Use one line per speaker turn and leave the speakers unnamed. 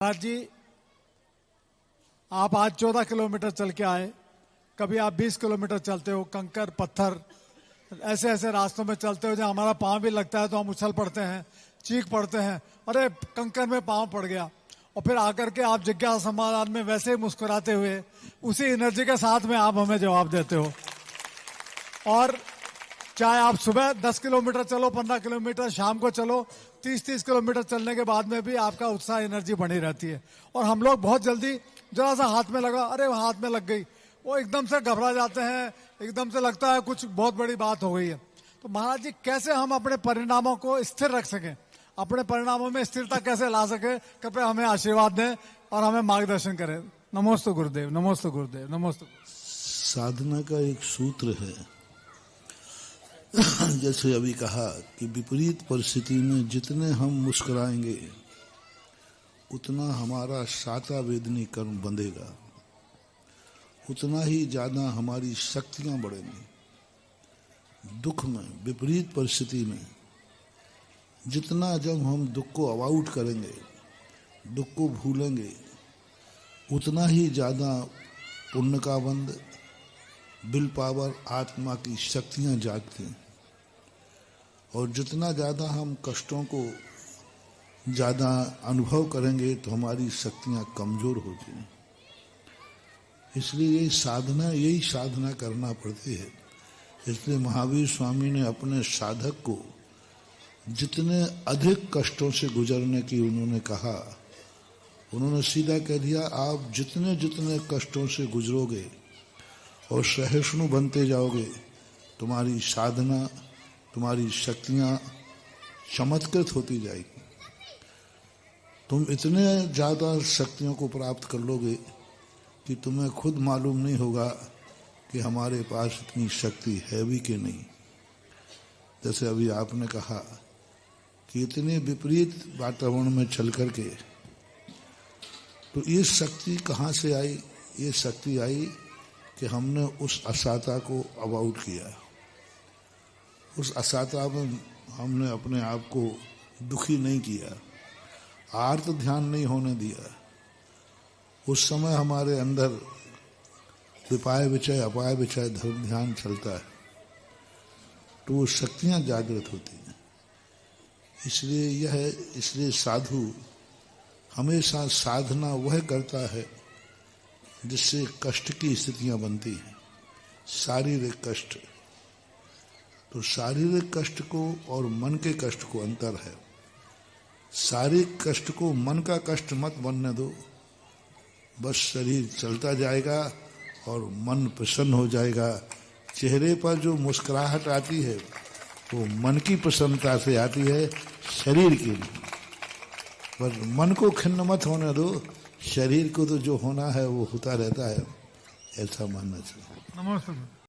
महाराज जी, आप आज 14 किलोमीटर चल के आए। कभी आप 20 किलोमीटर चलते हो, कंकर पत्थर ऐसे ऐसे रास्तों में चलते हो जहाँ हमारा पाँव भी लगता है तो हम उछल पड़ते हैं, चीख पड़ते हैं, अरे कंकर में पाँव पड़ गया। और फिर आकर के आप जिज्ञासा समाधान में वैसे ही मुस्कुराते हुए उसी एनर्जी के साथ में आप हमें जवाब देते हो। और चाहे आप सुबह 10 किलोमीटर चलो, 15 किलोमीटर, शाम को चलो, 30-30 किलोमीटर चलने के बाद में भी आपका उत्साह एनर्जी बनी रहती है। और हम लोग बहुत जल्दी जरा सा हाथ में लगा, अरे हाथ में लग गई, वो एकदम से घबरा जाते हैं, एकदम से लगता है कुछ बहुत बड़ी बात हो गई है। तो महाराज जी, कैसे हम अपने परिणामों को स्थिर रख सकें, अपने परिणामों में स्थिरता कैसे ला सके, कृपया हमें आशीर्वाद दें और हमें मार्गदर्शन करें। नमोस्तु गुरुदेव, नमोस्तु गुरुदेव, नमोस्तु।
साधना का एक सूत्र है, जैसे अभी कहा कि विपरीत परिस्थिति में जितने हम मुस्कुराएंगे उतना हमारा साता वेदनी कर्म बंधेगा, उतना ही ज्यादा हमारी शक्तियां बढ़ेंगी। दुख में, विपरीत परिस्थिति में जितना जब हम दुख को अवॉइड करेंगे, दुख को भूलेंगे, उतना ही ज्यादा पुण्य का बंध, विल पावर, आत्मा की शक्तियां जागती हैं। और जितना ज़्यादा हम कष्टों को ज़्यादा अनुभव करेंगे तो हमारी शक्तियां कमज़ोर होती हैं। इसलिए यही साधना करना पड़ती है। इसलिए महावीर स्वामी ने अपने साधक को जितने अधिक कष्टों से गुजरने की उन्होंने कहा, उन्होंने सीधा कह दिया, आप जितने जितने कष्टों से गुजरोगे और सहिष्णु बनते जाओगे, तुम्हारी साधना, तुम्हारी शक्तियां चमत्कृत होती जाएगी। तुम इतने ज़्यादा शक्तियों को प्राप्त कर लोगे कि तुम्हें खुद मालूम नहीं होगा कि हमारे पास इतनी शक्ति है भी कि नहीं। जैसे अभी आपने कहा कि इतने विपरीत वातावरण में चल करके, तो ये शक्ति कहाँ से आई? ये शक्ति आई कि हमने उस असाता को अवॉइड किया। उस असाता में हमने अपने आप को दुखी नहीं किया, आर्त ध्यान नहीं होने दिया। उस समय हमारे अंदर विपाय विचय, अपाय विचय धर्म ध्यान चलता है, तो वो शक्तियां जागृत होती हैं। इसलिए साधु हमेशा साधना वह करता है जिससे कष्ट की स्थितियां बनती हैं, शारीरिक कष्ट। तो शारीरिक कष्ट को और मन के कष्ट को अंतर है। शारीरिक कष्ट को मन का कष्ट मत बनने दो, बस शरीर चलता जाएगा और मन प्रसन्न हो जाएगा। चेहरे पर जो मुस्कुराहट आती है वो मन की प्रसन्नता से आती है, शरीर की नहीं। पर मन को खिन्न मत होने दो, शरीर को तो जो होना है वो होता रहता है, ऐसा मानना चाहिए।
नमस्ते।